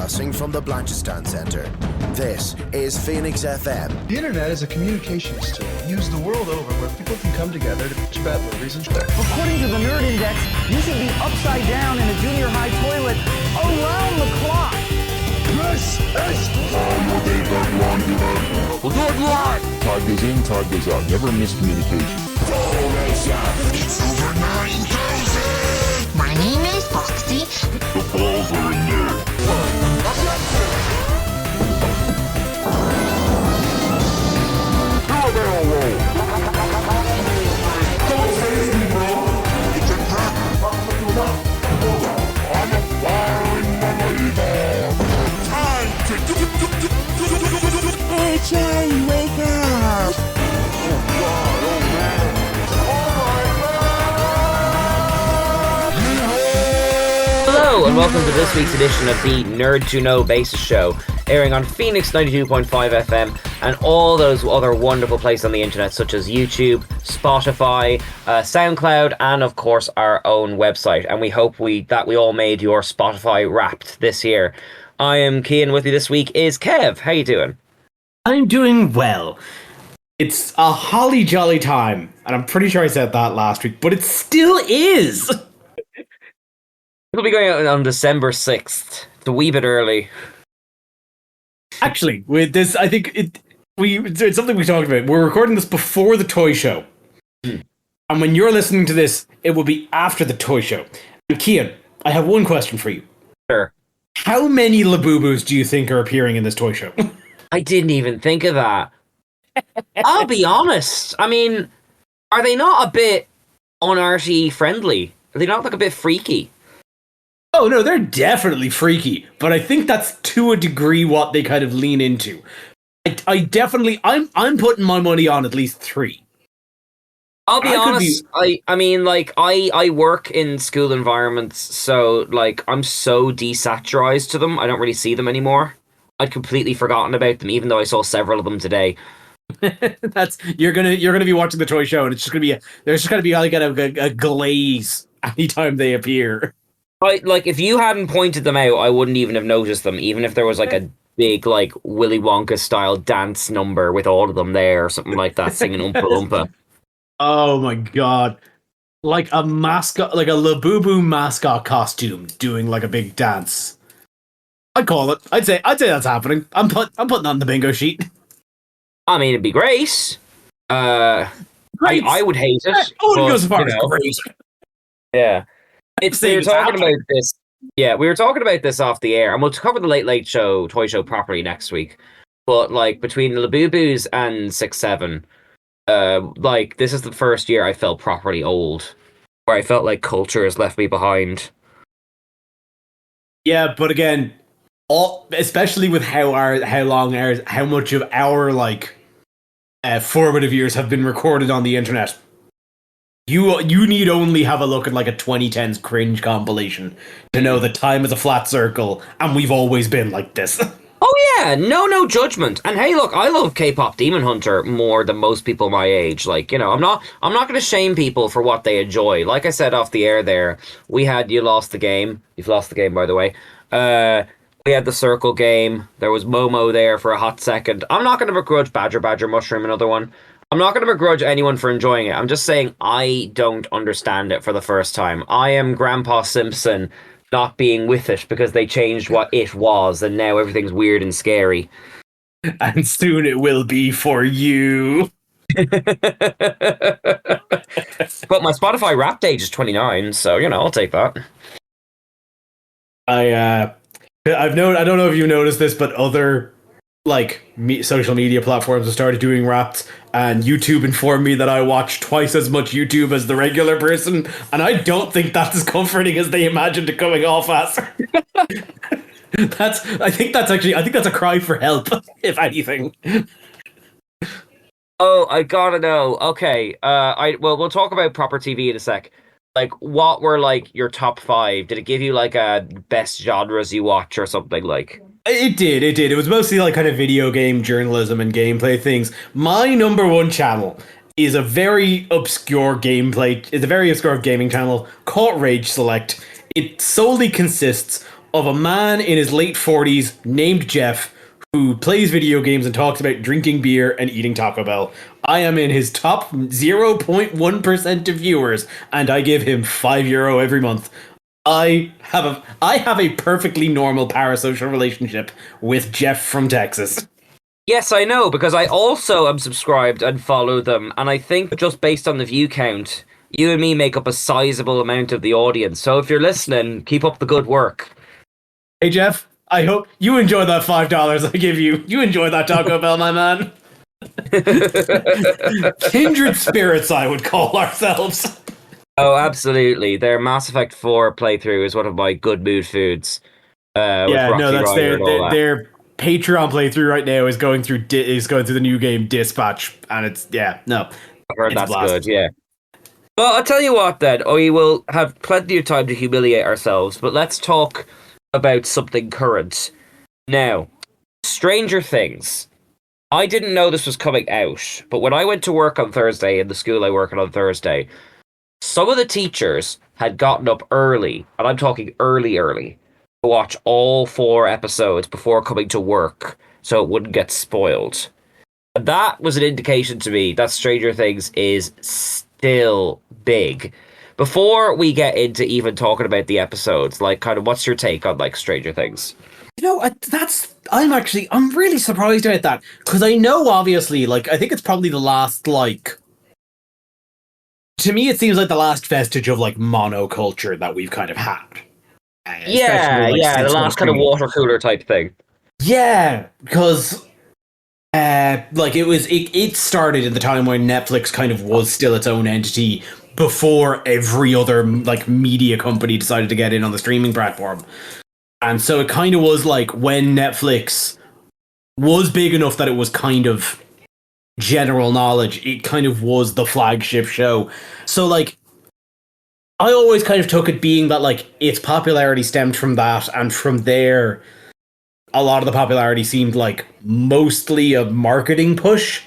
Broadcasting from the Blanchistan Centre. This is Phoenix FM. The internet is a communications tool used the world over where people can come together to bitch about movies and shit. According to the Nerd Index, you should be upside down in a junior high toilet around the clock. This is We'll do it live! Time goes in, time goes out. Never miscommunication. It's over 9,000! My name is Foxy. The balls are in there. Don't face me, bro! It's a trap! I'm a firing believer! Time to Hey, Charlie, wake up! Oh, God, oh, man! Hello and welcome to this week's edition of the Nerd to Know Basis Show, airing on Phoenix 92.5 FM and all those other wonderful places on the internet such as YouTube, Spotify, SoundCloud, and of course our own website. And we hope that we all made your Spotify Wrapped this year. I am Cian. With me this week is Kev. How you doing? I'm doing well. It's a holly jolly time, and I'm pretty sure I said that last week, but it still is. It'll be going out on December 6th. It's a wee bit early. Actually, with this, I think it's something we talked about. We're recording this before the toy show. And when you're listening to this, it will be after the toy show. And Cian, I have one question for you. Sure. How many Labubus do you think are appearing in this toy show? I didn't even think of that. I'll be honest. I mean, are they not a bit unarty friendly? Are they not like a bit freaky? Oh no, they're definitely freaky, but I think that's to a degree what they kind of lean into. I'm putting my money on at least 3. I'll be honest. I work in school environments, so like I'm so desaturized to them. I don't really see them anymore. I'd completely forgotten about them, even though I saw several of them today. You're gonna be watching the toy show, and it's just gonna be there's just gonna be like a glaze anytime they appear. Like if you hadn't pointed them out, I wouldn't even have noticed them, even if there was like a big like Willy Wonka style dance number with all of them there or something like that, singing Oompa Loompa. Oh my god. Like a mascot, like a Labubu mascot costume doing like a big dance. I'd call it. I'd say that's happening. I'm putting on the bingo sheet. I mean, it'd be great. I would hate it. I wouldn't go so far as great. Yeah. We were talking about this. Yeah, we were talking about this off the air, and we'll cover the Late Late Show toy show properly next week. But like between the Labubus and 6-7, like this is the first year I felt properly old, where I felt like culture has left me behind. Yeah, but again, especially with how much of our like formative years have been recorded on the internet. You need only have a look at like a 2010s cringe compilation to know that time is a flat circle and we've always been like this. Oh yeah, no judgment. And hey, look, I love K-pop Demon Hunter more than most people my age. Like, you know, I'm not going to shame people for what they enjoy. Like I said off the air there, we had You Lost the Game. You've lost the game, by the way. We had the Circle game. There was Momo there for a hot second. I'm not going to begrudge Badger Mushroom, another one. I'm not going to begrudge anyone for enjoying it. I'm just saying I don't understand it for the first time. I am Grandpa Simpson not being with it because they changed what it was and now everything's weird and scary. And soon it will be for you. But my Spotify Wrapped age is 29, so, you know, I'll take that. I don't know if you noticed this, but other social media platforms have started doing Wrapped, and YouTube informed me that I watch twice as much YouTube as the regular person, and I don't think that's as comforting as they imagined it coming off as. I think that's a cry for help, if anything. Oh, I gotta know. Okay, we'll talk about proper TV in a sec. Like, what were like your top 5? Did it give you like a best genres you watch or something like? It did. It was mostly like kind of video game journalism and gameplay things. My number 1 channel is a very obscure gaming channel called Rage Select. It solely consists of a man in his late 40s named Jeff who plays video games and talks about drinking beer and eating Taco Bell. I am in his top 0.1% of viewers, and I give him €5 every month. I have a perfectly normal parasocial relationship with Jeff from Texas. Yes, I know, because I also am subscribed and follow them, and I think just based on the view count, you and me make up a sizable amount of the audience. So if you're listening, keep up the good work. Hey, Jeff, I hope you enjoy that $5 I give you. You enjoy that Taco Bell, my man. Kindred spirits, I would call ourselves. Oh, absolutely. Their Mass Effect 4 playthrough is one of my good mood foods. That's their Patreon playthrough right now is going through the new game Dispatch, and it's I've heard that's good. Yeah. Well, I'll tell you what. Then we will have plenty of time to humiliate ourselves, but let's talk about something current now. Stranger Things. I didn't know this was coming out, but when I went to work on Thursday in the school I work on Thursday, some of the teachers had gotten up early, and I'm talking early, to watch all 4 episodes before coming to work so it wouldn't get spoiled. And that was an indication to me that Stranger Things is still big. Before we get into even talking about the episodes, like, kind of, what's your take on, like, Stranger Things? You know, I'm really surprised about that, because I know, obviously, like, I think it's probably the last, like, to me it seems like the last vestige of, like, monoculture that we've kind of had. The last kind of water cooler type thing. Yeah, because, like, it started in the time when Netflix kind of was still its own entity before every other, like, media company decided to get in on the streaming platform. And so it kind of was like when Netflix was big enough that it was kind of general knowledge, it kind of was the flagship show. So, like, I always kind of took it being that, like, its popularity stemmed from that, and from there, a lot of the popularity seemed like mostly a marketing push.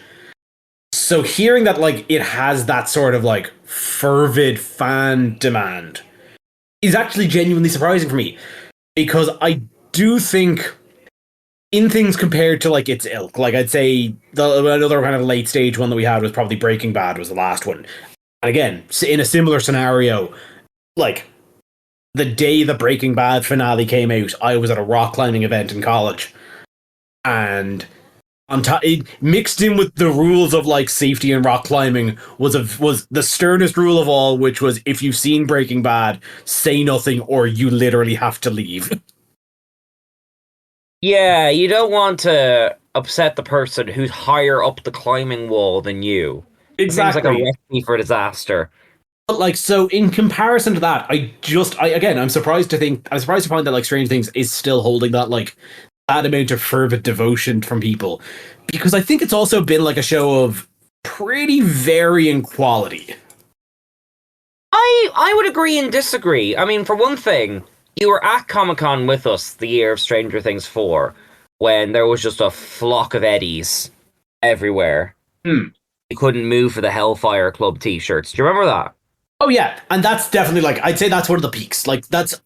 So hearing that, like, it has that sort of, like, fervid fan demand is actually genuinely surprising for me. Because I do think, in things compared to, like, its ilk, like, I'd say another kind of late stage one that we had was probably Breaking Bad was the last one. And again, in a similar scenario, like, the day the Breaking Bad finale came out, I was at a rock climbing event in college. And it mixed in with the rules of, like, safety and rock climbing was the sternest rule of all, which was, if you've seen Breaking Bad, say nothing or you literally have to leave. Yeah, you don't want to upset the person who's higher up the climbing wall than you. Exactly. It seems like a recipe for disaster. But, like, so in comparison to that, I'm surprised to find that, like, Stranger Things is still holding that, like, that amount of fervent devotion from people, because I think it's also been, like, a show of pretty varying quality. I would agree and disagree. I mean, for one thing, you were at Comic-Con with us the year of Stranger Things 4, when there was just a flock of Eddies everywhere. You couldn't move for the Hellfire Club t-shirts. Do you remember that? Oh yeah, and that's definitely, like, I'd say that's one of the peaks. Like, that's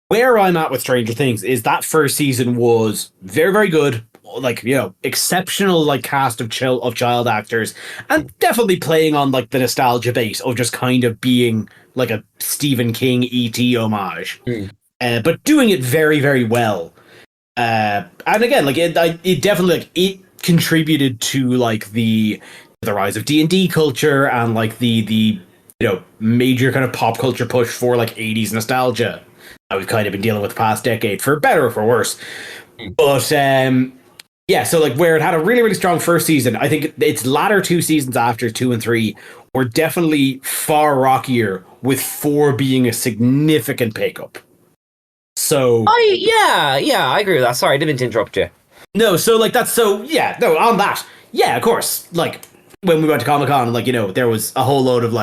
where I'm at with Stranger Things, is that first season was very, very good. Like, you know, exceptional, like, cast of child actors, and definitely playing on, like, the nostalgia base of just kind of being like a Stephen King E.T. homage, but doing it very, very well. And again, like, it definitely, like, it contributed to, like, the rise of D&D culture and, like, the you know, major kind of pop culture push for, like, 80s nostalgia that we've kind of been dealing with the past decade, for better or for worse. But yeah, so, like, where it had a really, really strong first season, I think its latter 2 seasons after 2 and 3 were definitely far rockier, with 4 being a significant pickup. So I agree with that. Sorry, I didn't mean to interrupt you. No, so, like, that's so, yeah, no, on that, yeah, of course, like, when we went to Comic-Con, like, you know, there was a whole load of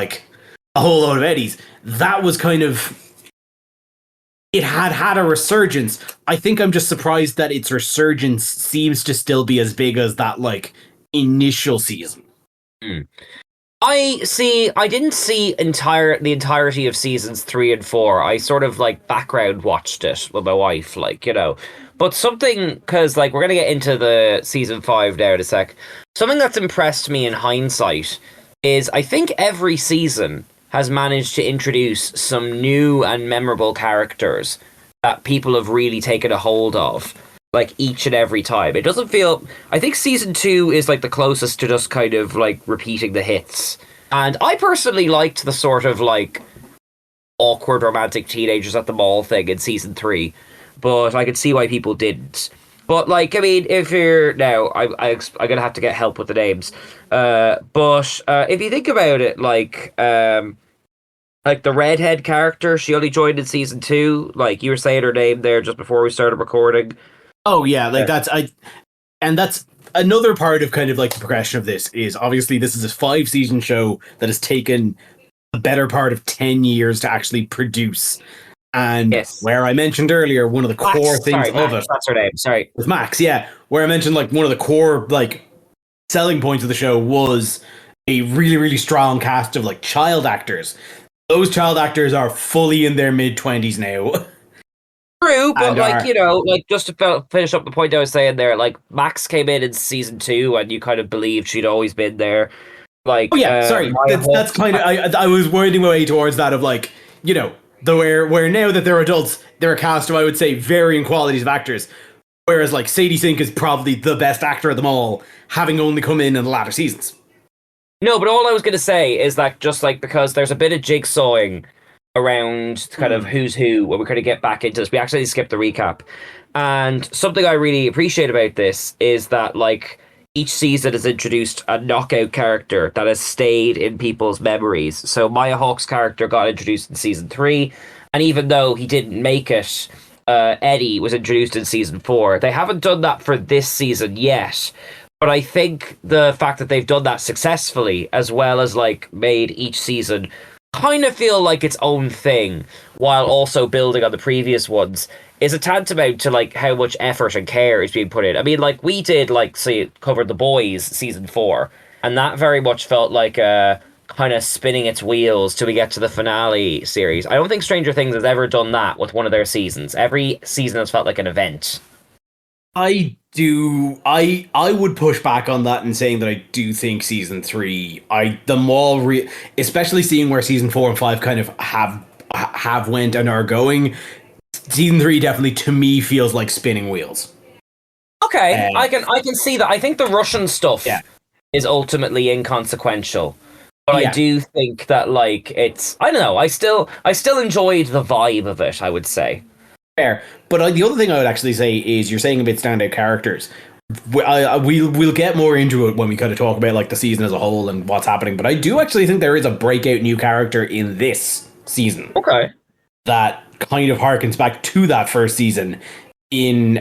Eddies. That was kind of, it had a resurgence. I think I'm just surprised that its resurgence seems to still be as big as that, like, initial season. I didn't see the entirety of seasons 3 and 4. I sort of like background watched it with my wife, like, you know. But something, because like we're gonna get into the season 5 now in a sec. Something that's impressed me in hindsight is I think every season has managed to introduce some new and memorable characters that people have really taken a hold of, like each and every time. It doesn't feel. I think season 2 is like the closest to just kind of like repeating the hits. And I personally liked the sort of like awkward romantic teenagers at the mall thing in season 3, but I could see why people didn't. But like, I mean, if you're now, I'm gonna have to get help with the names. But if you think about it, like the redhead character, she only joined in season 2. Like you were saying her name there just before we started recording. Oh yeah, like that's another part of kind of like the progression of this is obviously this is a 5-season show that has taken the better part of 10 years to actually produce. And yes. Where I mentioned earlier, one of the core things of it. That's her name. Sorry. With Max, yeah. Where I mentioned like one of the core like selling points of the show was a really, really strong cast of like child actors. Those child actors are fully in their mid-20s now. True, but like, you know, like just to finish up the point I was saying there, like Max came in season 2 and you kind of believed she'd always been there. Like, oh yeah, sorry, that's kind of I was wording my way towards that of like, you know, where now that they're adults, they're a cast of I would say varying qualities of actors. Whereas like Sadie Sink is probably the best actor of them all, having only come in the latter seasons. No, but all I was going to say is that just like because there's a bit of jigsawing around kind of who's who when we kind of get back into this, we actually skipped the recap. And something I really appreciate about this is that like each season has introduced a knockout character that has stayed in people's memories. So Maya Hawke's character got introduced in season 3, and even though he didn't make it, Eddie was introduced in season 4. They haven't done that for this season yet. But I think the fact that they've done that successfully, as well as like made each season kind of feel like its own thing, while also building on the previous ones, is a tantamount to like how much effort and care is being put in. I mean, like we did, like say, covered The Boys season 4, and that very much felt like kind of spinning its wheels till we get to the finale series. I don't think Stranger Things has ever done that with one of their seasons. Every season has felt like an event. I would push back on that and saying that I do think season 3, especially seeing where season 4 and 5 kind of have went and are going, season 3 definitely to me feels like spinning wheels. Okay, I can see that. I think the Russian stuff is ultimately inconsequential. But I do think that like it's, I don't know, I still enjoyed the vibe of it, I would say. Fair. But the other thing I would actually say is you're saying about standout characters. We'll get more into it when we kind of talk about like the season as a whole and what's happening. But I do actually think there is a breakout new character in this season. Okay. That kind of harkens back to that first season in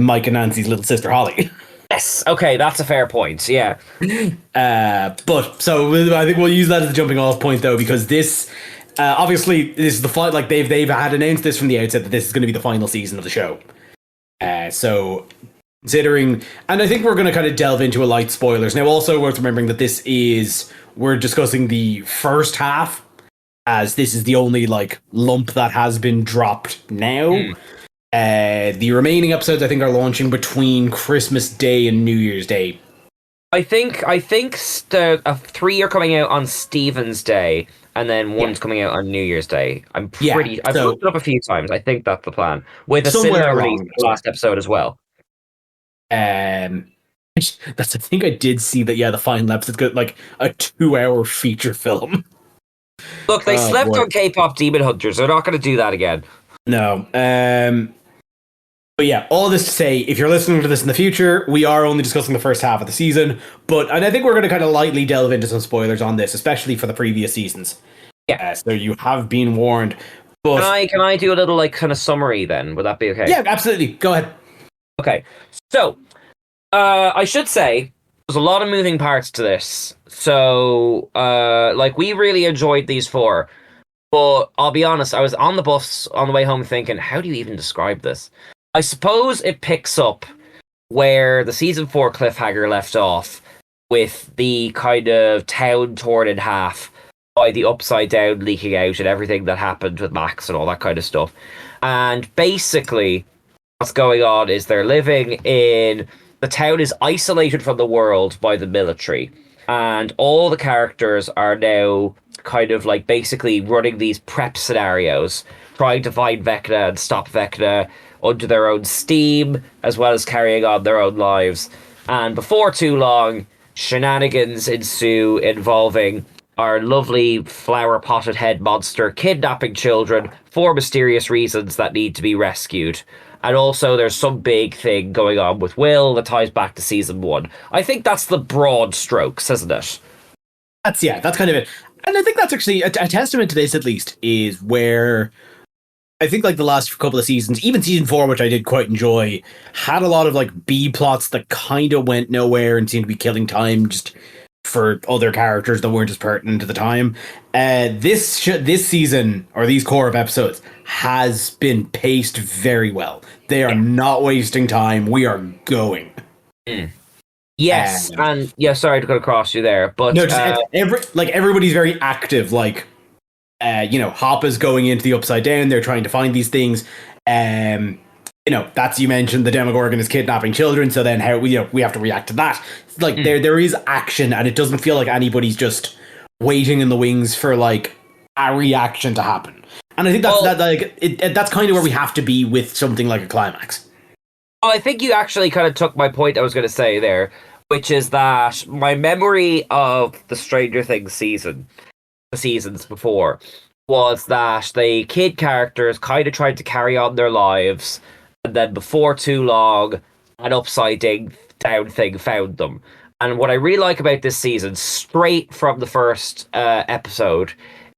Mike and Nancy's little sister Holly. Yes. Okay, that's a fair point. Yeah. But so I think we'll use that as a jumping off point though, because this. Obviously, this is the final. Like they've had announced this from the outset that this is going to be the final season of the show. So, considering, and I think we're going to kind of delve into a light spoilers. Now, also worth remembering that we're discussing the first half, as this is the only like lump that has been dropped now. The remaining episodes I think are launching between Christmas Day and New Year's Day. I think the 3 are coming out on Stephen's Day, and then one's coming out on New Year's Day. I've looked it up a few times. I think that's the plan. With a cinema release last episode as well. I think I did see that. Yeah, the final episode's got like a 2-hour feature film. Look, they slept on K-pop Demon Hunters. They're not going to do that again. No. But yeah, all this to say, if you're listening to this in the future, we are only discussing the first half of the season, and I think we're going to kind of lightly delve into some spoilers on this, especially for the previous seasons. Yeah. So you have been warned. But can I do a little like kind of summary then? Would that be okay? Yeah, absolutely. Go ahead. Okay. So, I should say there's a lot of moving parts to this. So, like we really enjoyed these 4. But I'll be honest, I was on the bus on the way home thinking, how do you even describe this? I suppose it picks up where the season 4 cliffhanger left off, with the kind of town torn in half by the Upside Down leaking out and everything that happened with Max and all that kind of stuff. And basically, what's going on is they're living in... The town is isolated from the world by the military. And all the characters are now kind of like basically running these prep scenarios, trying to find Vecna and stop Vecna under their own steam, as well as carrying on their own lives. And before too long, shenanigans ensue involving our lovely flower-potted head monster kidnapping children for mysterious reasons that need to be rescued. And also there's some big thing going on with Will that ties back to season 1. I think that's the broad strokes, isn't it? That's kind of it. And I think that's actually a testament to this, at least, is where I think like the last couple of seasons, even season 4, which I did quite enjoy, had a lot of like B plots that kind of went nowhere and seemed to be killing time just for other characters that weren't as pertinent to the time. This season, or these core of episodes, has been paced very well. They are not wasting time. We are going. Yes, and sorry to cut across you there, but no, just everybody's very active. Like, Hoppa's going into the Upside Down. They're trying to find these things. That's, you mentioned the Demogorgon is kidnapping children. So then how we have to react to that. Like there is action, and it doesn't feel like anybody's just waiting in the wings for like a reaction to happen. And I think that's kind of where we have to be with something like a climax. Well, I think you actually kind of took my point I was going to say there, which is that my memory of the Stranger Things seasons before, was that the kid characters kind of tried to carry on their lives, and then before too long, an upside down thing found them. And what I really like about this season, straight from the first episode,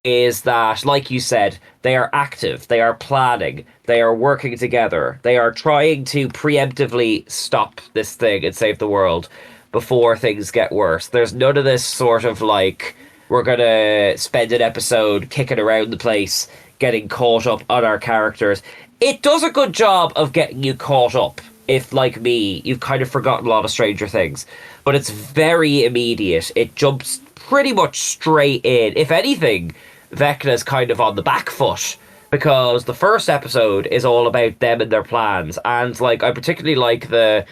is that, like you said, they are active, they are planning, they are working together, they are trying to preemptively stop this thing and save the world before things get worse. There's none of this sort of like, we're gonna spend an episode kicking around the place, getting caught up on our characters. It does a good job of getting you caught up if, like me, you've kind of forgotten a lot of Stranger Things. But it's very immediate. It jumps pretty much straight in. If anything, Vecna's kind of on the back foot, because the first episode is all about them and their plans. And like, I particularly like they're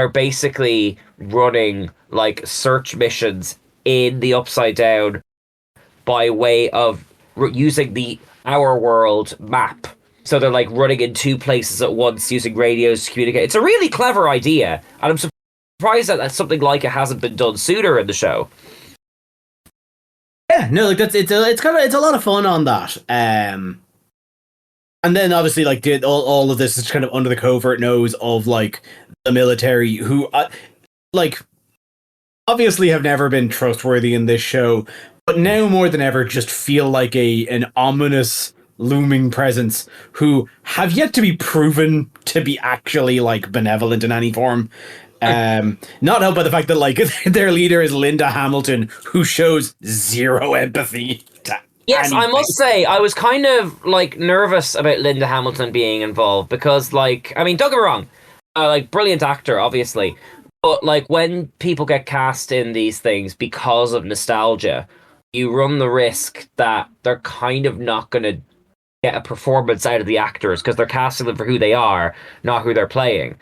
basically running like search missions in the Upside Down by way of using our world map. So they're like running in 2 places at once using radios to communicate. It's a really clever idea, and I'm surprised that something like it hasn't been done sooner in the show. Yeah, no, like it's a lot of fun on that. And then obviously like all of this is kind of under the covert nose of like the military, who obviously have never been trustworthy in this show, but now more than ever just feel like an ominous looming presence who have yet to be proven to be actually like benevolent in any form. Not helped by the fact that like their leader is Linda Hamilton, who shows zero empathy to anything. I must say I was kind of like nervous about Linda Hamilton being involved, because like, I mean, don't get me wrong, like brilliant actor obviously, but like when people get cast in these things because of nostalgia, you run the risk that they're kind of not going to get a performance out of the actors because they're casting them for who they are, not who they're playing.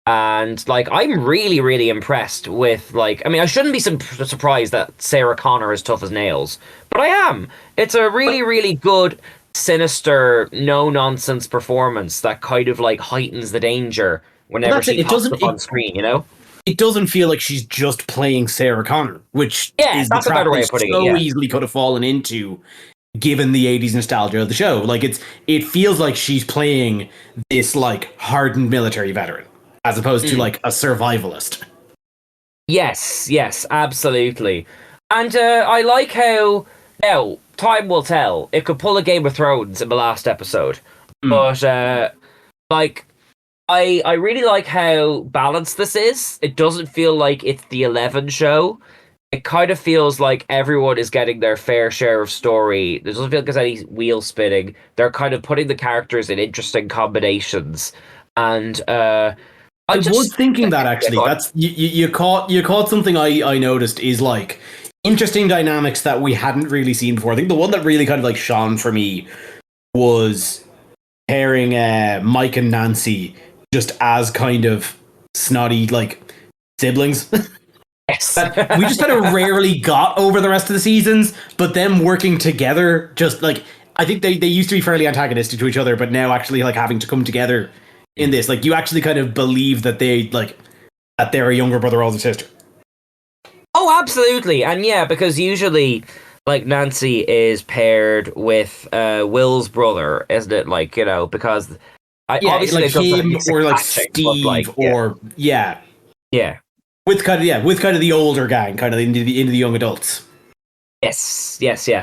And like, I'm really, really impressed with like, I mean, I shouldn't be surprised that Sarah Connor is tough as nails, but I am. It's a really, really good, sinister, no nonsense performance that kind of like heightens the danger whenever she pops up on screen, you know? It doesn't feel like she's just playing Sarah Connor, which is that's the a trap better way we of putting so it. Yeah. Easily could have fallen into, given the 80s nostalgia of the show. Like it feels like she's playing this like hardened military veteran as opposed to like a survivalist. Yes, absolutely. And I like how, now, time will tell. It could pull a Game of Thrones in the last episode. But like, I really like how balanced this is. It doesn't feel like it's the 11 show. It kind of feels like everyone is getting their fair share of story. There doesn't feel like there's any wheel spinning. They're kind of putting the characters in interesting combinations. And I was thinking that actually. That's you caught something I noticed is like interesting dynamics that we hadn't really seen before. I think the one that really kind of like shone for me was pairing Mike and Nancy just as kind of snotty like siblings. Yes. That we just kind of rarely got over the rest of the seasons, but them working together, just like I think they used to be fairly antagonistic to each other, but now actually like having to come together in this, like you actually kind of believe that they're a younger brother or sister. Oh, absolutely. And yeah, because usually like Nancy is paired with Will's brother, isn't it? Like, you know, because obviously like him or like Steve or yeah. With kind of the older gang, kind of into the young adults. Yes. Yeah.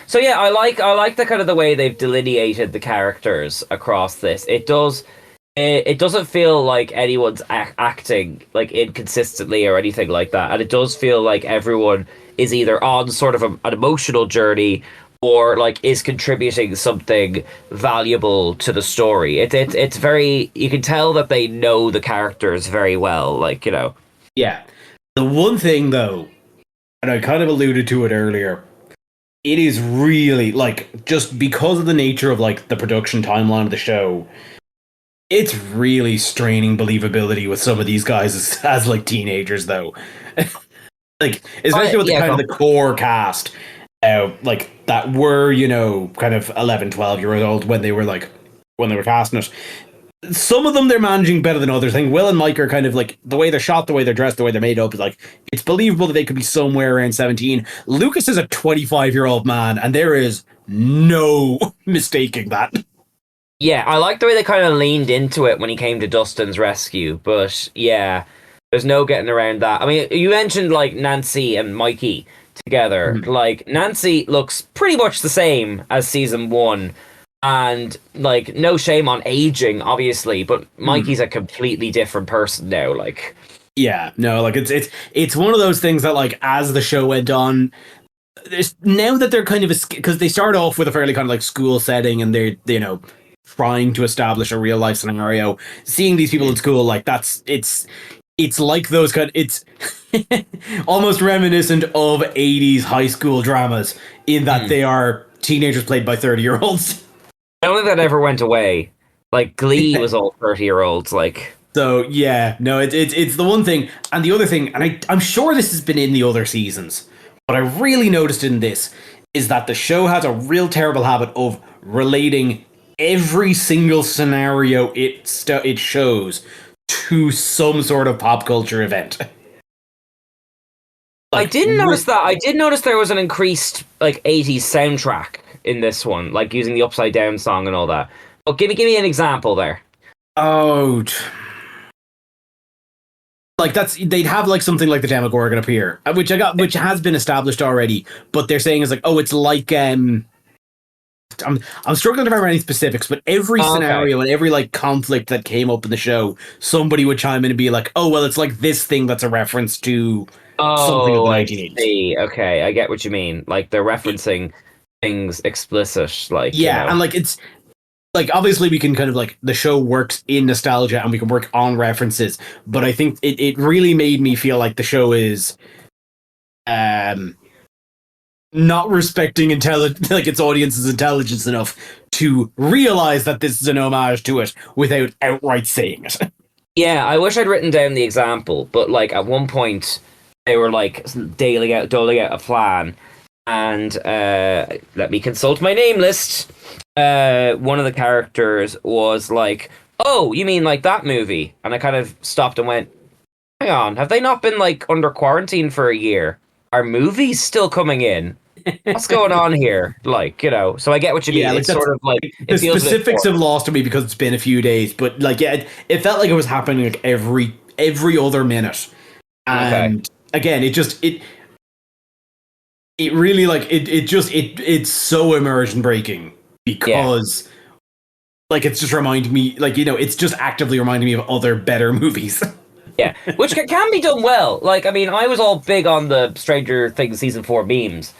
So yeah, I like the kind of the way they've delineated the characters across this. It doesn't feel like anyone's acting like inconsistently or anything like that, and it does feel like everyone is either on sort of an emotional journey or like is contributing something valuable to the story. It's very, you can tell that they know the characters very well, like, you know. Yeah. The one thing though, and I kind of alluded to it earlier, it is really like just because of the nature of like the production timeline of the show, it's really straining believability with some of these guys as like teenagers though. Like especially with the core cast like that were, you know, kind of 11, 12-year old when they were casting it. Some of them they're managing better than others. I think Will and Mike are kind of like the way they're shot, the way they're dressed, the way they're made up is like it's believable that they could be somewhere around 17. Lucas is a 25-year-old man, and there is no mistaking that. Yeah, I like the way they kind of leaned into it when he came to Dustin's rescue, but yeah, there's no getting around that. I mean, you mentioned like Nancy and Mikey together. Mm-hmm. Like Nancy looks pretty much the same as season 1, and like no shame on aging, obviously, but Mikey's a completely different person now. Like, yeah, no, like it's one of those things that like as the show went on, now that they're kind of because they start off with a fairly kind of like school setting, and they're, you know, trying to establish a real life scenario. Seeing these people in school, like it's like those kind. It's almost reminiscent of 80s high school dramas in that they are teenagers played by 30-year-olds. I don't think that ever went away. Like Glee was all 30-year-olds. Like, so yeah, no, it's the one thing, and the other thing, and I'm sure this has been in the other seasons, but I really noticed in this is that the show has a real terrible habit of relating every single scenario it shows to some sort of pop culture event. Like, I didn't notice that. I did notice there was an increased like 80s soundtrack in this one, like using the Upside Down song and all that. Oh, give me an example there. Oh, like they'd have like something like the Demogorgon appear, which has been established already, but they're saying is like, oh, it's like I'm struggling to remember any specifics, but every scenario and every like conflict that came up in the show, somebody would chime in and be like, "Oh, well, it's like this thing that's a reference to something of the 1980s." See. Okay, I get what you mean. Like they're referencing things explicit, like yeah, you know. And like it's like obviously we can kind of like the show works in nostalgia and we can work on references, but I think it really made me feel like the show is not respecting like its audience's intelligence enough to realize that this is an homage to it without outright saying it. Yeah, I wish I'd written down the example, but like at one point they were like doling out a plan, and let me consult my name list. One of the characters was like, "Oh, you mean like that movie?" And I kind of stopped and went, "Hang on, have they not been like under quarantine for a year? Are movies still coming in? What's going on here?" Like, you know, so I get what you mean. Yeah, like it's sort of like the specifics have lost to me because it's been a few days, but like, yeah, it felt like it was happening like every other minute. And again, it really like it's so immersion breaking because like it's just reminding me, like, you know, it's just actively reminding me of other better movies. Yeah, which can be done well. Like, I mean, I was all big on the Stranger Things season 4 memes,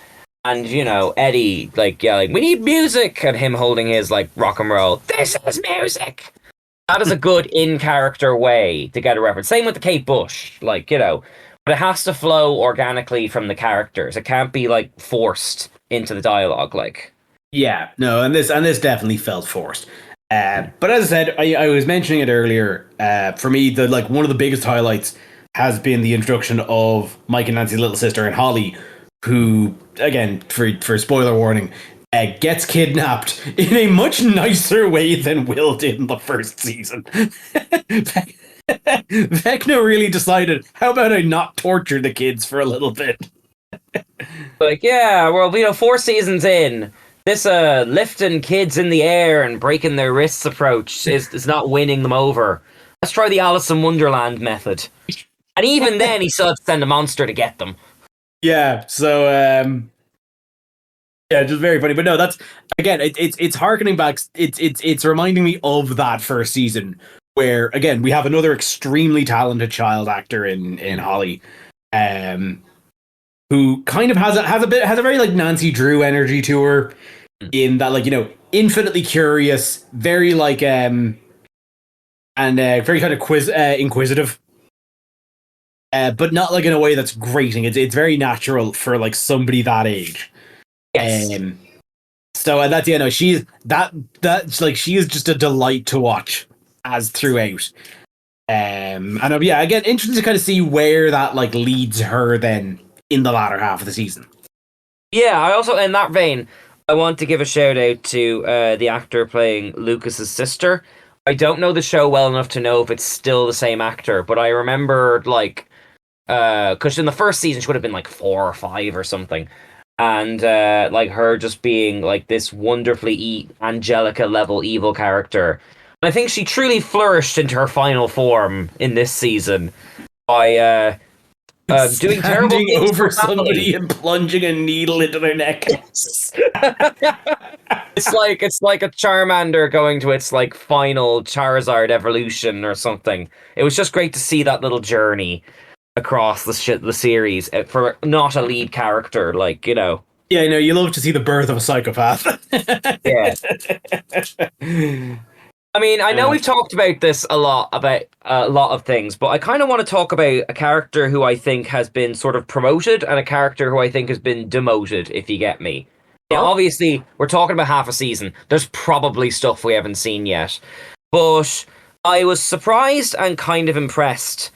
and you know, Eddie like yelling, "We need music," and him holding his like rock and roll. This is music. That is a good in-character way to get a reference. Same with the Kate Bush, like, you know, but it has to flow organically from the characters. It can't be like forced into the dialogue, like. Yeah, no, and this definitely felt forced. But as I said, I was mentioning it earlier. For me, the like one of the biggest highlights has been the introduction of Mike and Nancy's little sister and Holly, who, again, for spoiler warning, gets kidnapped in a much nicer way than Will did in the first season. Vecna really decided, how about I not torture the kids for a little bit? Like, yeah, well, you know, 4 seasons in, this lifting kids in the air and breaking their wrists approach is not winning them over. Let's try the Alice in Wonderland method. And even then, he still had to send a monster to get them. Yeah, so yeah, just very funny. But no, that's again, it's harkening back. It's reminding me of that first season where again we have another extremely talented child actor in Holly, who kind of has a very like Nancy Drew energy to her, in that, like, you know, infinitely curious, very like and very kind of inquisitive. But not like in a way that's grating. It's very natural for like somebody that age. Yes. So that's, you know, she's that's like, she is just a delight to watch as throughout. And yeah, again, interesting to kind of see where that like leads her then in the latter half of the season. Yeah, I also, in that vein, I want to give a shout out to the actor playing Lucas's sister. I don't know the show well enough to know if it's still the same actor, but I remember like, because in the first season she would have been like 4 or 5 or something, and like her just being like this wonderfully Angelica level evil character. And I think she truly flourished into her final form in this season by doing terrible things over for family. somebody and plunging a needle into their neck. It's like a Charmander going to its like final Charizard evolution or something. It was just great to see that little journey across the series for not a lead character, like, you know. Yeah, you know, you love to see the birth of a psychopath. Yeah. I mean, I know we've talked about this a lot, about a lot of things, but I kind of want to talk about a character who I think has been sort of promoted and a character who I think has been demoted, if you get me. Now, obviously, we're talking about half a season. There's probably stuff we haven't seen yet. But I was surprised and kind of impressed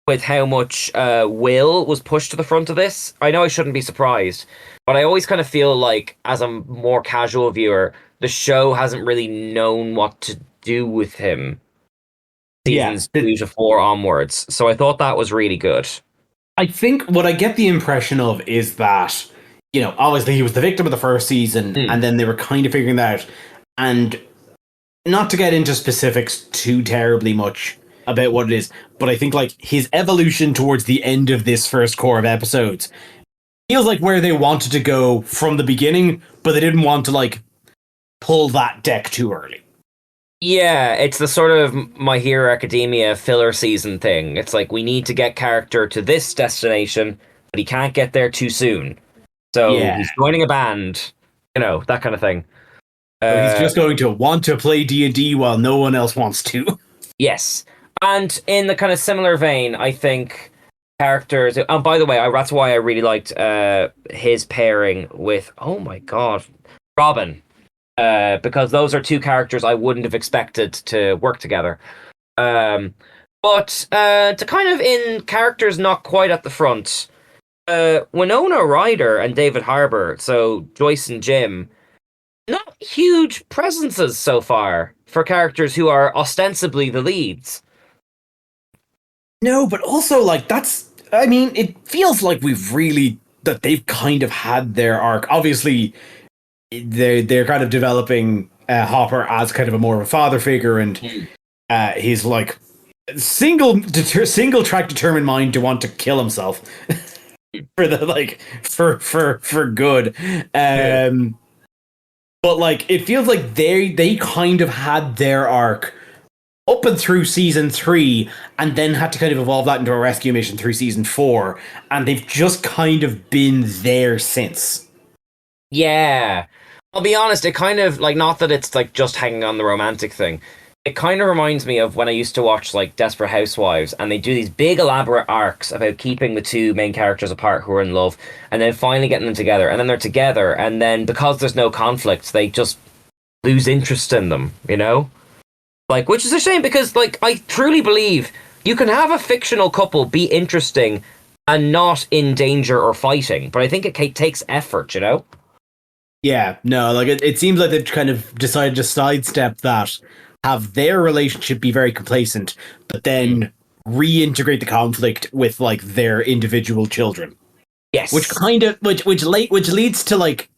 with how much Will was pushed to the front of this. I know I shouldn't be surprised, but I always kind of feel like, as a more casual viewer, the show hasn't really known what to do with him seasons 2 to 4 onwards. So I thought that was really good. I think what I get the impression of is that, you know, obviously he was the victim of the first season, and then they were kind of figuring that out. And not to get into specifics too terribly much about what it is, but I think like his evolution towards the end of this first core of episodes feels like where they wanted to go from the beginning, but they didn't want to like pull that deck too early. Yeah, it's the sort of My Hero Academia filler season thing. It's like, we need to get character to this destination, but he can't get there too soon. So he's joining a band, you know, that kind of thing. He's just going to want to play D&D while no one else wants to. Yes. And in the kind of similar vein, I think characters... And by the way, that's why I really liked his pairing with, oh my god, Robin. Because those are 2 characters I wouldn't have expected to work together. But to kind of in characters not quite at the front, Winona Ryder and David Harbour, so Joyce and Jim, not huge presences so far for characters who are ostensibly the leads. No, but also like that's, I mean, it feels like that they've kind of had their arc. Obviously, they're kind of developing Hopper as kind of a more of a father figure, and he's like single track determined mind to want to kill himself for the like for good. But like it feels like they kind of had their arc up and through season 3, and then had to kind of evolve that into a rescue mission through season 4, and they've just kind of been there since. Yeah. I'll be honest, it kind of, like, not that it's, like, just hanging on the romantic thing. it kind of reminds me of when I used to watch like Desperate Housewives, and they do these big elaborate arcs about keeping the two main characters apart who are in love, and then finally getting them together, and then they're together, and then because there's no conflict, they just lose interest in them, you know? Like, which is a shame because, like, I truly believe you can have a fictional couple be interesting and not in danger or fighting, but I think it takes effort, you know? Yeah, no, like it seems like they've kind of decided to sidestep that, have their relationship be very complacent, but then reintegrate the conflict with like their individual children. Yes. Which leads to like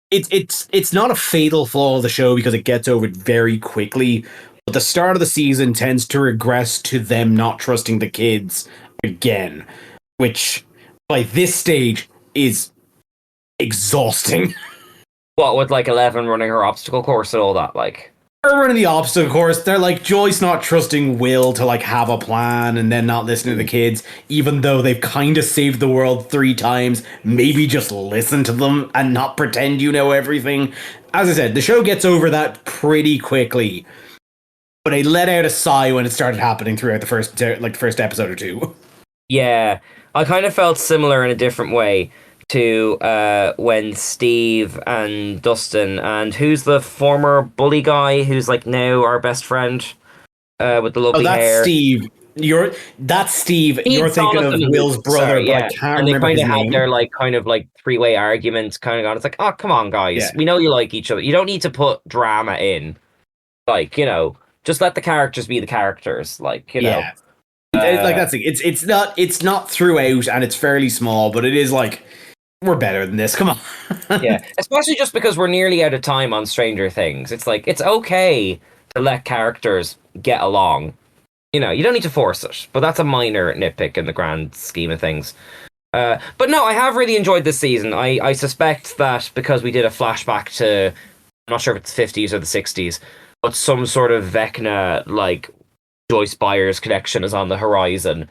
it's not a fatal flaw of the show because it gets over it very quickly. But the start of the season tends to regress to them not trusting the kids again, which by this stage is exhausting. What, with like 11 running her obstacle course and all that, like? Her running the obstacle course, they're like Joyce not trusting Will to like have a plan and then not listening to the kids, even though they've kind of saved the world 3 times. Maybe just listen to them and not pretend you know everything. As I said, the show gets over that pretty quickly. But I let out a sigh when it started happening throughout the first episode or 2. Yeah, I kind of felt similar in a different way to when Steve and Dustin and who's the former bully guy who's like now our best friend with the lovely hair. That's Steve. You're thinking of Will's brother, but I can't remember his name. And they kind of had their kind of 3-way arguments kind of gone. It's like, oh, come on, guys. We know you like each other. You don't need to put drama in. Like, you know, just let the characters be the characters. Like, you know. That's it. It's not throughout and it's fairly small, but it is like, we're better than this. Come on. Yeah, especially just because we're nearly out of time on Stranger Things. It's like, it's okay to let characters get along. You know, you don't need to force it, but that's a minor nitpick in the grand scheme of things. But no, I have really enjoyed this season. I suspect that because we did a flashback to, I'm not sure if it's the 50s or the 60s, but some sort of Vecna, like, Joyce Byers connection is on the horizon.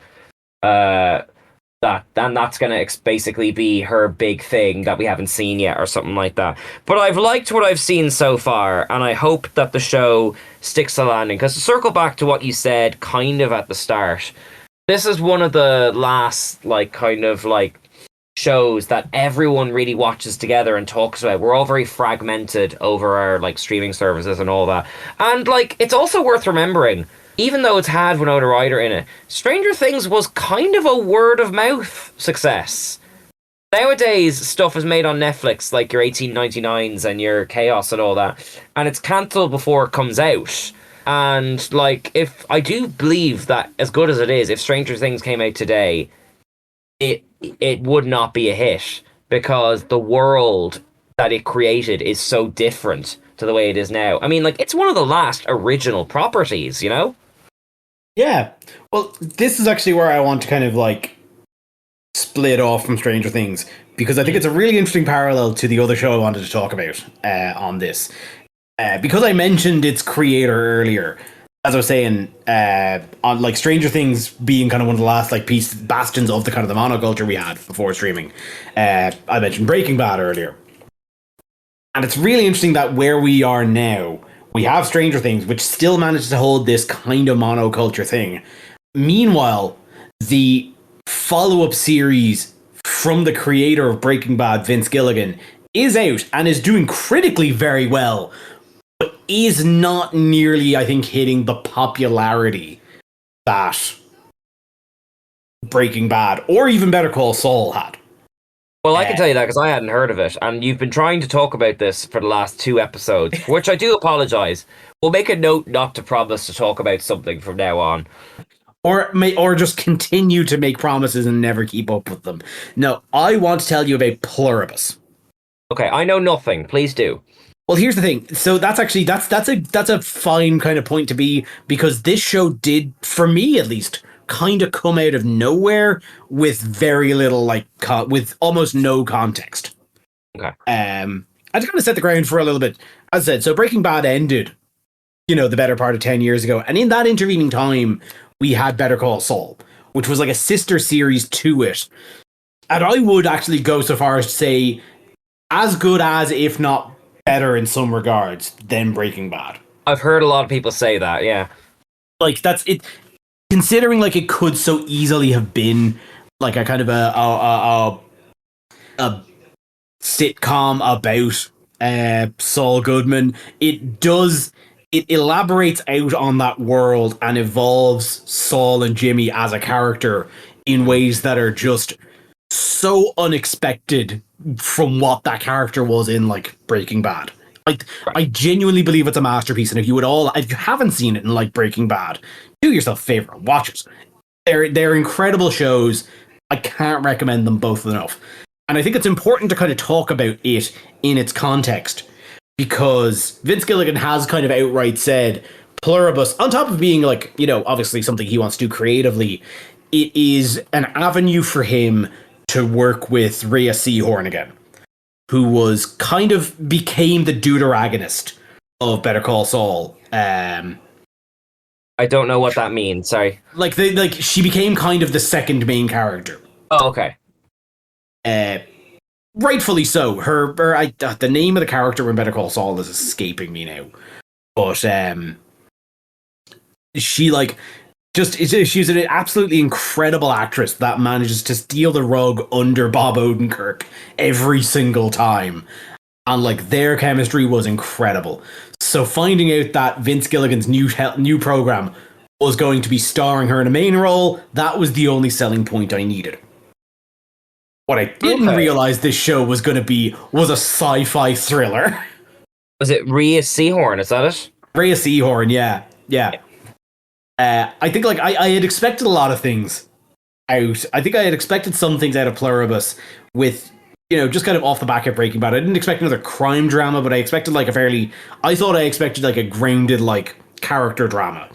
That's going to basically be her big thing that we haven't seen yet or something like that. But I've liked what I've seen so far, and I hope that the show sticks to landing. Because to circle back to what you said kind of at the start, this is one of the last shows that everyone really watches together and talks about. We're all very fragmented over our streaming services and all that. And it's also worth remembering, even though it's had Winona Ryder in it, Stranger Things was kind of a word-of-mouth success. Nowadays, stuff is made on Netflix, like your 1899s and your Chaos and all that, and it's cancelled before it comes out. And, if I do believe that, as good as it is, if Stranger Things came out today, it would not be a hit, because the world that it created is so different to the way it is now. I mean, it's one of the last original properties, you know? Yeah. Well, this is actually where I want to kind of split off from Stranger Things, because I think it's a really interesting parallel to the other show I wanted to talk about on this. Because I mentioned its creator earlier, as I was saying, on Stranger Things being kind of one of the last bastions of the kind of the monoculture we had before streaming. I mentioned Breaking Bad earlier. And it's really interesting that where we are now, we have Stranger Things, which still manages to hold this kind of monoculture thing. Meanwhile, the follow-up series from the creator of Breaking Bad, Vince Gilligan, is out and is doing critically very well, but is not nearly, I think, hitting the popularity that Breaking Bad, or even Better Call Saul, had. Well, I can tell you that because I hadn't heard of it, and you've been trying to talk about this for the last 2 episodes, for which I do apologise. We'll make a note not to promise to talk about something from now on. Or just continue to make promises and never keep up with them. No, I want to tell you about Pluribus. Okay, I know nothing. Please do. Well, here's the thing. So that's a fine kind of point to be, because this show did, for me at least, kind of come out of nowhere with very little with almost no context. Okay. I just kind of set the ground for a little bit. As I said, so Breaking Bad ended, the better part of 10 years ago, and in that intervening time, we had Better Call Saul, which was like a sister series to it. And I would actually go so far as to say as good as, if not better in some regards, than Breaking Bad. I've heard a lot of people say that. Yeah. Like that's it. Considering like it could so easily have been like a kind of a sitcom about Saul Goodman, it elaborates out on that world and evolves Saul and Jimmy as a character in ways that are just so unexpected from what that character was in like Breaking Bad. Like I genuinely believe it's a masterpiece, and if you haven't seen it in like Breaking Bad, do yourself a favor, watch it. They're incredible shows. I can't recommend them both enough. And I think it's important to kind of talk about it in its context, because Vince Gilligan has kind of outright said Pluribus, on top of being like, you know, obviously something he wants to do creatively, it is an avenue for him to work with Rhea Seehorn again, who was kind of became the deuteragonist of Better Call Saul. I don't know what that means. Sorry. Like she became kind of the second main character. Oh, okay. Rightfully so. The name of the character in Better Call Saul is escaping me now, but she's an absolutely incredible actress that manages to steal the rug under Bob Odenkirk every single time, and like their chemistry was incredible. So finding out that Vince Gilligan's new program was going to be starring her in a main role, that was the only selling point I needed. What I didn't realize this show was going to be was a sci-fi thriller. Was it Rhea Seehorn? Is that it? Rhea Seehorn, yeah. I think like I had expected a lot of things out. I think I had expected some things out of Pluribus with, you know, just kind of off the back of Breaking Bad. I didn't expect another crime drama, but I expected like I expected like a grounded like character drama.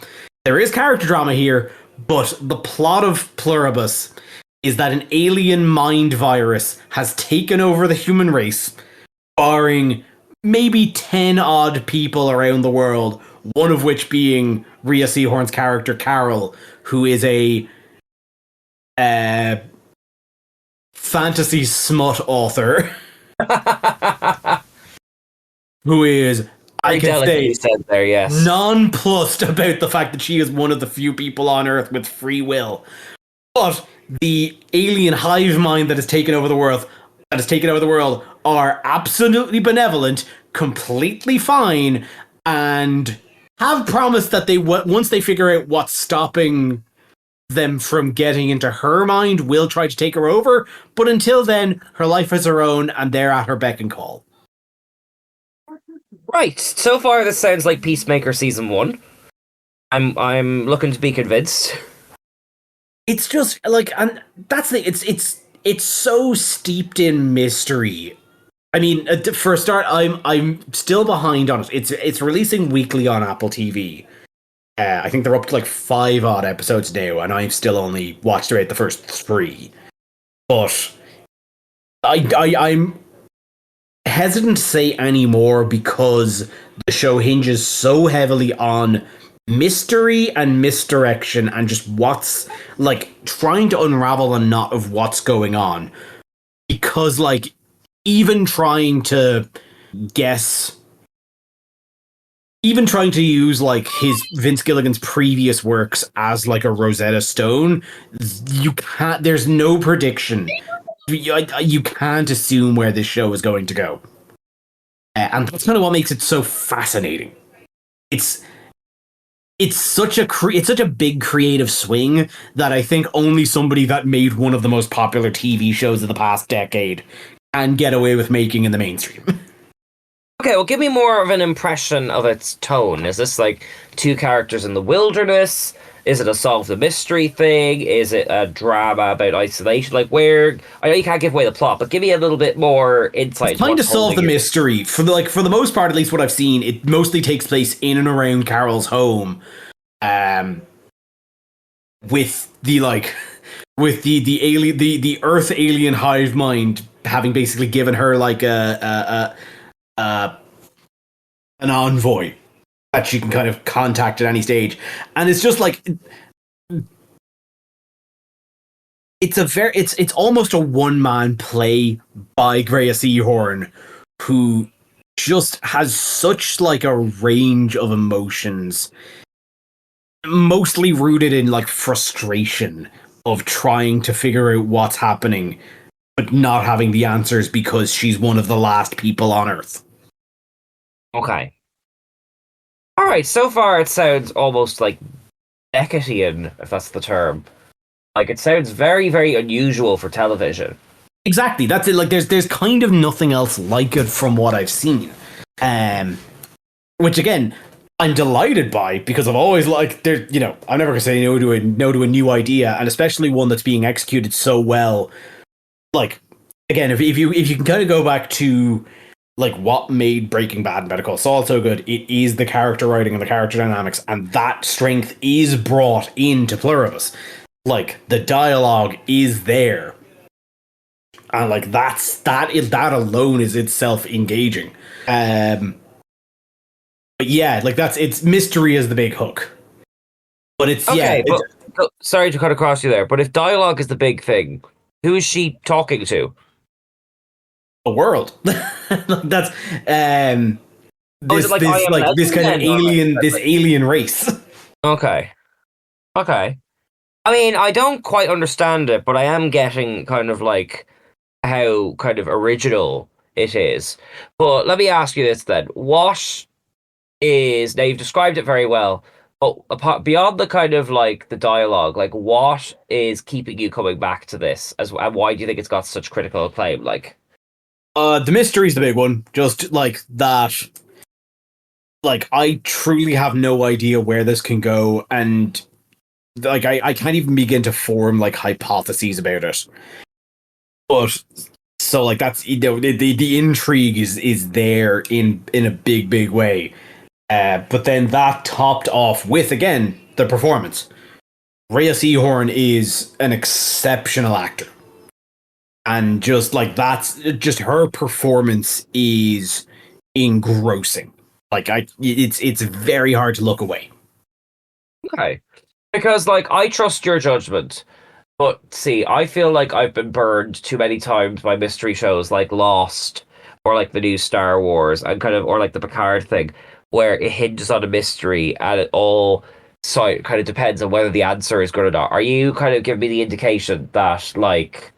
There is character drama here, but the plot of Pluribus is that an alien mind virus has taken over the human race, barring maybe 10 odd people around the world, one of which being Rhea Seehorn's character, Carol, who is a fantasy smut author. Who is, I can say, said there, yes, nonplussed about the fact that she is one of the few people on Earth with free will. But the alien hive mind that has taken over the world are absolutely benevolent, completely fine, and have promised that once they figure out what's stopping them from getting into her mind, will try to take her over. But until then, her life is her own, and they're at her beck and call. Right. So far, this sounds like Peacemaker season 1. I'm looking to be convinced. It's just like, and that's the it's so steeped in mystery. I mean, for a start, I'm still behind on it. It's releasing weekly on Apple TV. I think they're up to like 5 odd episodes now, and I've still only watched about the first 3. But I'm hesitant to say any more because the show hinges so heavily on mystery and misdirection and just what's like trying to unravel a knot of what's going on, because like even trying to use like his Vince Gilligan's previous works as like a Rosetta Stone, there's no prediction. You can't assume where this show is going to go, and that's kind of what makes it so fascinating. It's such a big creative swing that I think only somebody that made one of the most popular TV shows of the past decade can get away with making in the mainstream. Okay, well, give me more of an impression of its tone. Is this like 2 characters in the wilderness? Is it a solve the mystery thing? Is it a drama about isolation? Like, where? I know you can't give away the plot, but give me a little bit more insight. It's trying to solve the mystery. For the most part, at least what I've seen, it mostly takes place in and around Carol's home, with the Earth alien hive mind having basically given her like an envoy that she can kind of contact at any stage. And it's just like it's almost a one-man play by Rhea Seehorn, who just has such like a range of emotions, mostly rooted in like frustration of trying to figure out what's happening, but not having the answers because she's one of the last people on Earth. Okay. All right. So far, it sounds almost like Beckettian, if that's the term. Like, it sounds very, very unusual for television. Exactly. That's it. Like, there's kind of nothing else like it from what I've seen. Which again, I'm delighted by, because I've always like there. You know, I'm never gonna say no to a new idea, and especially one that's being executed so well. Like, again, if you can kind of go back to like what made Breaking Bad and Better Call Saul so good, it is the character writing and the character dynamics, and that strength is brought into Pluribus. Like, the dialogue is there, and like that alone is itself engaging. But yeah, like it's mystery is the big hook. But it's okay. But sorry to cut across you there, but if dialogue is the big thing, who is she talking to? The world. That's this kind of alien race. Okay. I mean, I don't quite understand it, but I am getting kind of like how kind of original it is. But let me ask you this then: what is, now you've described it very well, but apart, beyond the kind of like the dialogue, like what is keeping you coming back to this, and why do you think it's got such critical acclaim? Like, the mystery's the big one. Just like that. Like, I truly have no idea where this can go, and like I can't even begin to form like hypotheses about it. But so like that's, you know, the intrigue is there in a big way. But then that topped off with, again, the performance. Rhea Seehorn is an exceptional actor. And just like that's just her performance is engrossing. Like it's very hard to look away. okay, because like I trust your judgment, but see, I feel like I've been burned too many times by mystery shows like Lost or like the new Star Wars and kind of, or like the Picard thing, where it hinges on a mystery and it all kind of depends on whether the answer is good or not. Are you kind of giving me the indication that like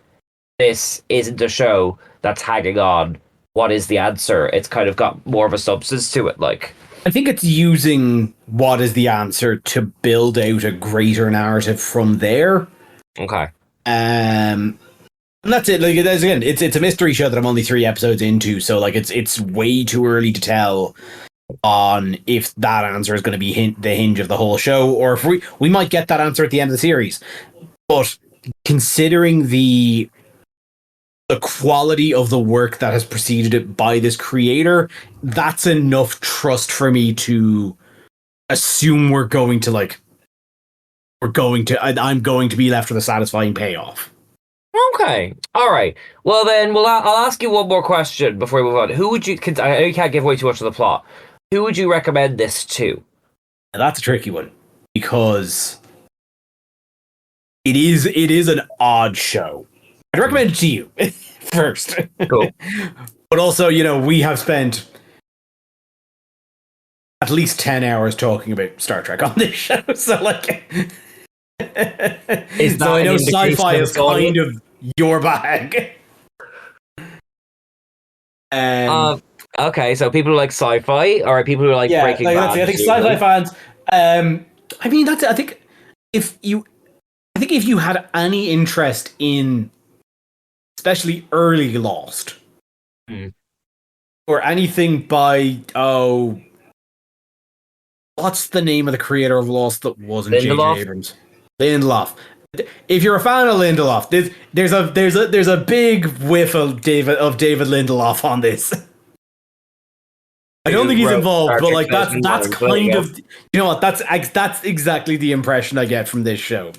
this isn't a show that's hanging on what is the answer? It's kind of got more of a substance to it, like. I think it's using what is the answer to build out a greater narrative from there. Okay. And that's it. Like, again, it's a mystery show that I'm only 3 episodes into, so like it's way too early to tell on if that answer is going to be the hinge of the whole show, or if we might get that answer at the end of the series. But considering the quality of the work that has preceded it by this creator, that's enough trust for me to assume I'm going to be left with a satisfying payoff. Okay. All right. Well, then, I'll ask you one more question before we move on. Who would you? I know you can't give away too much of the plot. Who would you recommend this to? Now, that's a tricky one, because it is an odd show. I'd recommend it to you first. Cool. But also, you know, we have spent at least 10 hours talking about Star Trek on this show, so like, Is that so I know an sci-fi indication is kind of your bag. Okay, so people who like sci-fi, or people who like Breaking Bad. I think sci-fi fans. I mean, I think if you had any interest in, especially early Lost, or anything by what's the name of the creator of Lost that wasn't J.J. Abrams? Lindelof. If you're a fan of Lindelof, there's a big whiff of David Lindelof on this. I don't think he's involved, but like that's kind of, you know what, that's exactly the impression I get from this show.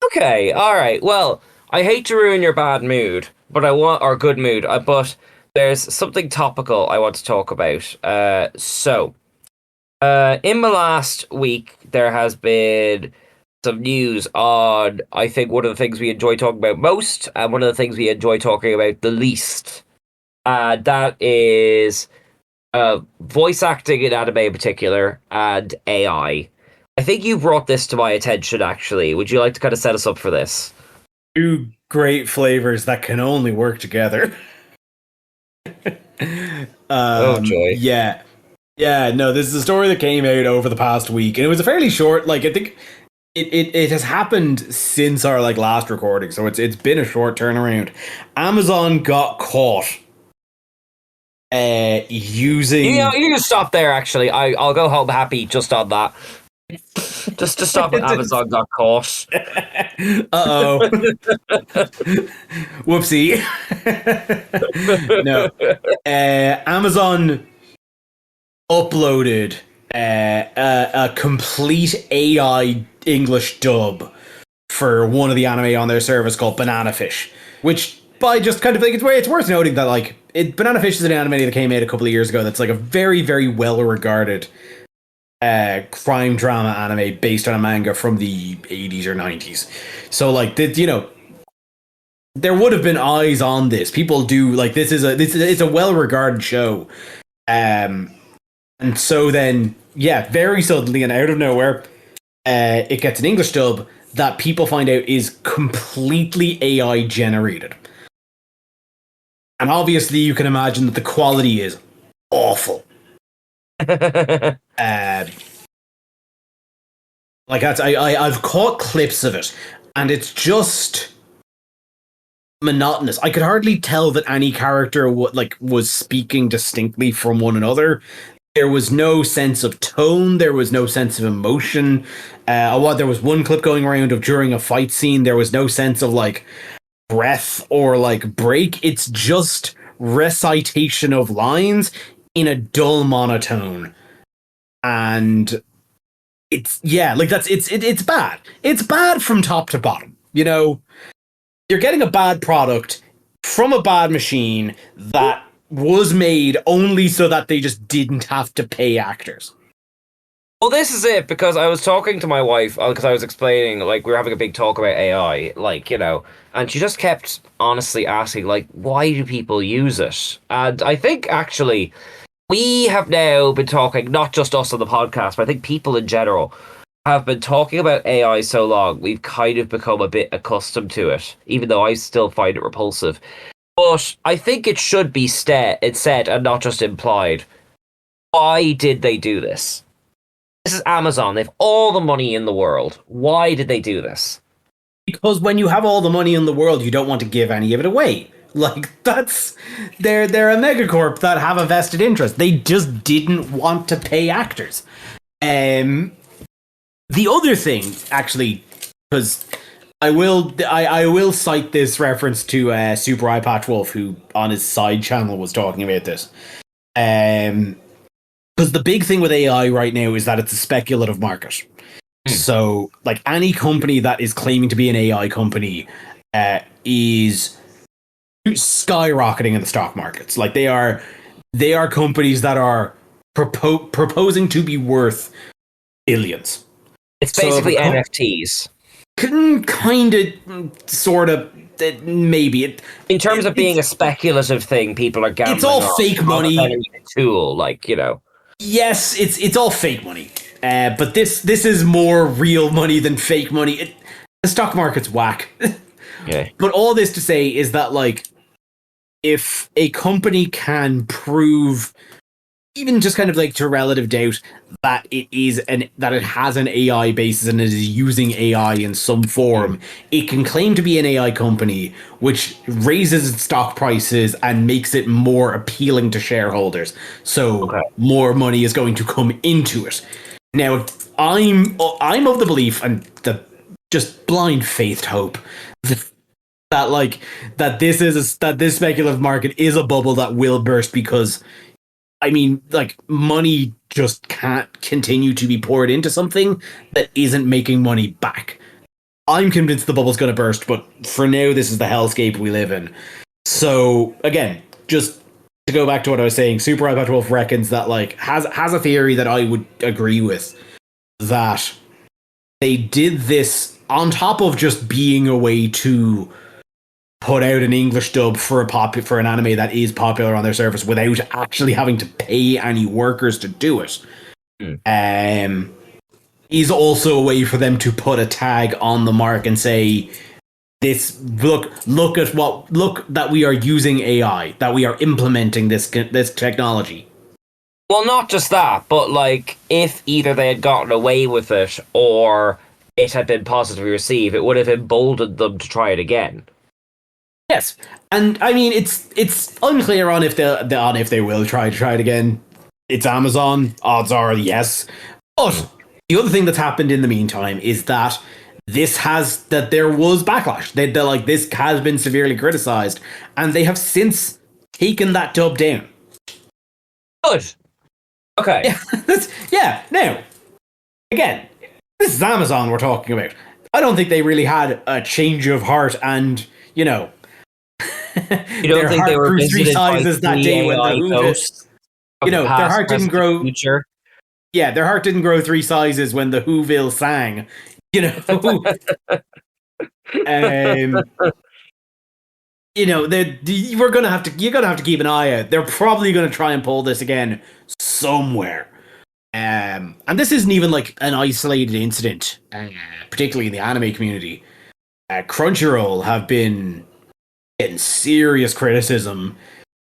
Okay, all right. Well, I hate to ruin your bad mood, but good mood. But there's something topical I want to talk about. So, in the last week, there has been some news on, I think, one of the things we enjoy talking about most, and one of the things we enjoy talking about the least. That is voice acting in anime in particular, and AI. I think you brought this to my attention, actually. Would you like to kind of set us up for this? Two great flavors that can only work together. Oh, joy. Yeah. Yeah, no, this is a story that came out over the past week, and it was a fairly short, like, I think it has happened since our, like, last recording, so it's been a short turnaround. Amazon got caught using... You know, you can stop there, actually. I'll go home happy just on that. Just to stop at Amazon got caught. Uh-oh. Whoopsie. No. Amazon uploaded a complete AI English dub for one of the anime on their service called Banana Fish, which by just kind of like it's worth noting that like Banana Fish is an anime that came out a couple of years ago that's like a very, very well regarded crime drama anime based on a manga from the 80s or 90s. So like you know, there would have been eyes on this. People do like it's a well regarded show. And so then, yeah, very suddenly and out of nowhere, it gets an English dub that people find out is completely AI generated. And obviously you can imagine that the quality is awful. Like that's I've caught clips of it, and it's just monotonous. I could hardly tell that any character was speaking distinctly from one another. There was no sense of tone. There was no sense of emotion. There was one clip going around of during a fight scene. There was no sense of like breath or like break. It's just recitation of lines in a dull monotone, and it's bad. It's bad from top to bottom. You know, you're getting a bad product from a bad machine that was made only so that they just didn't have to pay actors. Well, this is it, because I was talking to my wife, because I was explaining, like, we were having a big talk about AI, like, you know, and she just kept honestly asking, like, why do people use it? And I think, actually, we have now been talking, not just us on the podcast, but I think people in general have been talking about AI so long, we've kind of become a bit accustomed to it, even though I still find it repulsive. But I think it should be said and not just implied. Why did they do this? This is Amazon. They have all the money in the world. Why did they do this? Because when you have all the money in the world, you don't want to give any of it away. Like, that's... They're a megacorp that have a vested interest. They just didn't want to pay actors. The other thing, actually, because... I will cite this reference to Super Eye Patch Wolf, who on his side channel was talking about this. Because the big thing with AI right now is that it's a speculative market. So, like, any company that is claiming to be an AI company is skyrocketing in the stock markets. Like, they are companies that are proposing to be worth billions. It's basically NFTs. Kind of, sort of, maybe. In terms of being a speculative thing, people are gambling. It's all on, fake money. A tool, like, you know. Yes, it's all fake money. But this is more real money than fake money. The stock market's whack. Yeah. But all this to say is that, like, if a company can prove, even just kind of like to relative doubt, that it has an AI basis and it is using AI in some form, it can claim to be an AI company, which raises its stock prices and makes it more appealing to shareholders. So more money is going to come into it. Now, I'm of the belief and the just blind faith hope that this speculative market is a bubble that will burst, because I mean, like, money just can't continue to be poured into something that isn't making money back. I'm convinced the bubble's going to burst, but for now, this is the hellscape we live in. So, again, just to go back to what I was saying, Super Eye Wolf reckons that, like, has a theory that I would agree with, that they did this on top of just being a way to put out an English dub for for an anime that is popular on their service without actually having to pay any workers to do it. Is also a way for them to put a tag on the mark and say, "This look that we are using AI, that we are implementing this technology." Well, not just that, but like if either they had gotten away with it or it had been positively received, it would have emboldened them to try it again. Yes, and I mean it's unclear on if they will try it again. It's Amazon. Odds are yes, but the other thing that's happened in the meantime is that there was backlash. They like this has been severely criticized, and they have since taken that dub down. Good. Okay. Yeah. Now, again, this is Amazon we're talking about. I don't think they really had a change of heart, and you don't their think heart they were grew 3 visited sizes by that day when AI the ghosts of their the past, heart didn't present, grow. future? Yeah, their heart didn't grow 3 sizes when the Whoville sang. You're gonna have to keep an eye out. They're probably gonna try and pull this again somewhere. And this isn't even like an isolated incident, particularly in the anime community. Crunchyroll have been getting serious criticism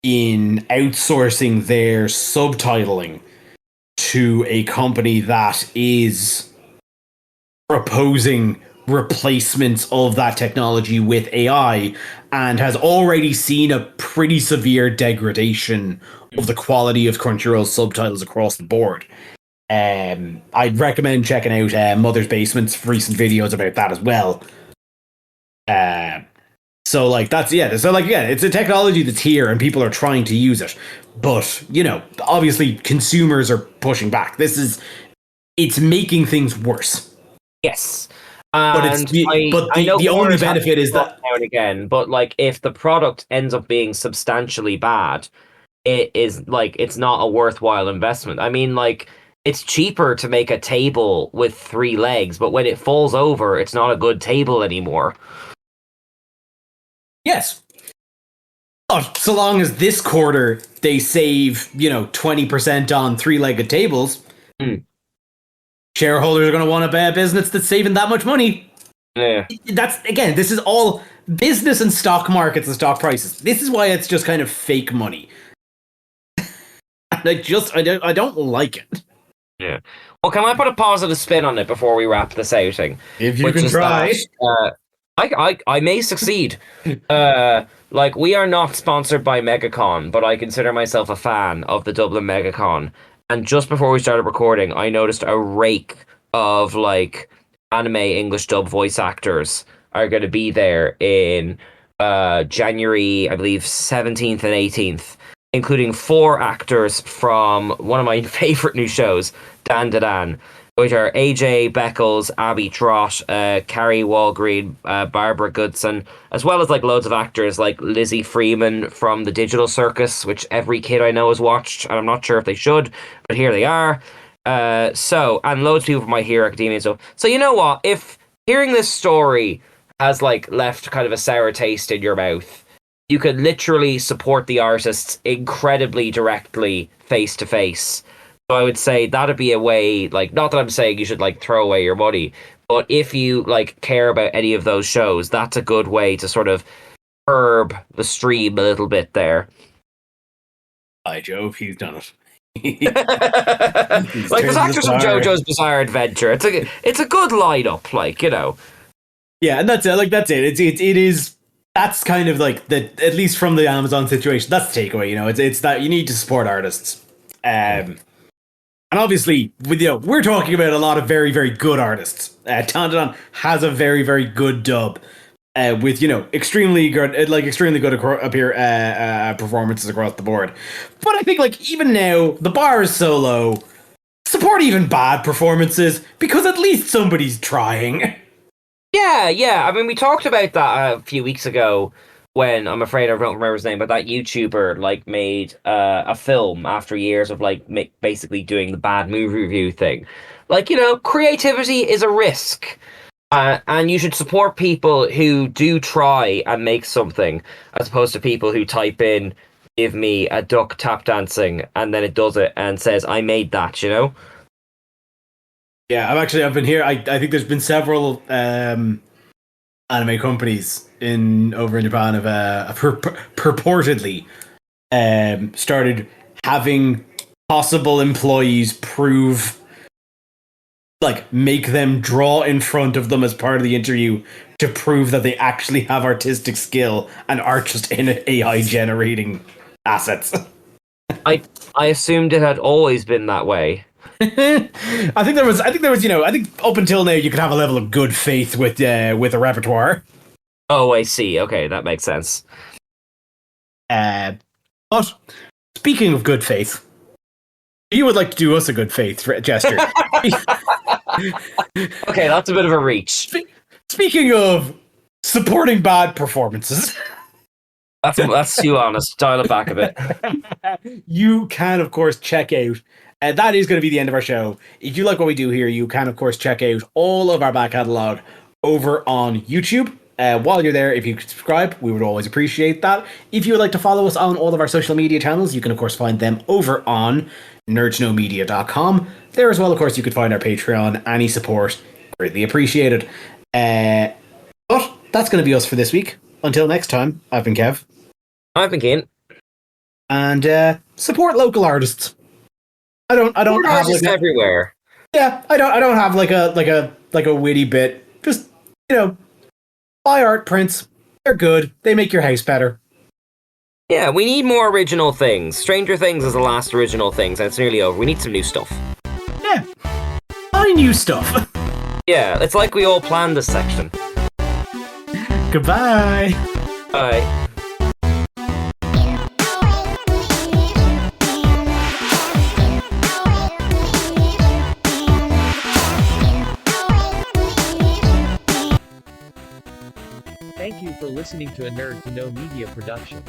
in outsourcing their subtitling to a company that is proposing replacements of that technology with AI and has already seen a pretty severe degradation of the quality of Crunchyroll's subtitles across the board. I'd recommend checking out Mother's Basement's recent videos about that as well. So it's a technology that's here and people are trying to use it, but obviously consumers are pushing back. It's making things worse. Yes. But the only benefit is that now and again, but like if the product ends up being substantially bad, it is like it's not a worthwhile investment. I mean, like it's cheaper to make a table with 3 legs, but when it falls over, it's not a good table anymore. Yes. But so long as this quarter they save, 20% on 3-legged tables, shareholders are going to want to buy a business that's saving that much money. Yeah. This is all business and stock markets and stock prices. This is why it's just kind of fake money. And I don't like it. Yeah. Well, can I put a positive spin on it before we wrap this outing? If you can try. I may succeed. Like, we are not sponsored by MegaCon, but I consider myself a fan of the Dublin MegaCon. And just before we started recording, I noticed a rake of, like, anime English dub voice actors are going to be there in January, I believe, 17th and 18th, including 4 actors from one of my favorite new shows, Dan Dan, which are AJ Beckles, Abby Trott, Carrie Walgreen, Barbara Goodson, as well as like loads of actors like Lizzie Freeman from The Digital Circus, which every kid I know has watched, and I'm not sure if they should, but here they are. And loads of people from My Hero Academia and stuff. So you know what? If hearing this story has like left kind of a sour taste in your mouth, you could literally support the artists incredibly directly, face to face. So I would say that'd be a way, like, not that I'm saying you should like throw away your money, but if you like care about any of those shows, that's a good way to sort of curb the stream a little bit there. By Jove, he's done it. Like there's actors from JoJo's Bizarre Adventure. It's a good lineup, like, Yeah, and that's it. Like that's it. It is. That's kind of like at least from the Amazon situation. That's the takeaway. It's that you need to support artists. And obviously, we're talking about a lot of very, very good artists. Tantan has a very, very good dub with extremely good performances across the board. But I think like even now the bar is so low. Support even bad performances because at least somebody's trying. Yeah. I mean, we talked about that a few weeks ago when, I'm afraid I don't remember his name, but that YouTuber like made a film after years of like basically doing the bad movie review thing. Like, creativity is a risk. And you should support people who do try and make something, as opposed to people who type in, "Give me a duck tap dancing," and then it does it and says, "I made that," you know? Yeah, I've been here. I think there's been several anime companies over in Japan have purportedly started having possible employees make them draw in front of them as part of the interview to prove that they actually have artistic skill and aren't just in AI generating assets. I assumed it had always been that way. I think there was, I think up until now you could have a level of good faith with a repertoire. Oh, I see. Okay, that makes sense. But speaking of good faith, you would like to do us a good faith gesture. Okay, that's a bit of a reach. Speaking of supporting bad performances, That's too honest. Dial it back a bit. you can, of course, check out. That is going to be the end of our show. If you like what we do here, you can, of course, check out all of our back catalogue over on YouTube. While you're there, if you could subscribe, we would always appreciate that. If you would like to follow us on all of our social media channels, you can, of course, find them over on nerdsknowmedia.com. There as well, of course, you could find our Patreon. Any support, greatly appreciated. But that's going to be us for this week. Until next time, I've been Kev. I've been Kane. And support local artists. I don't have artists everywhere. Yeah, I don't have like a witty bit. Just, buy art prints. They're good. They make your house better. Yeah, we need more original things. Stranger Things is the last original things, and it's nearly over. We need some new stuff. Yeah. Buy new stuff. Yeah, it's like we all planned this section. Goodbye. Bye. Thank you for listening to a Nerd to Know Media production.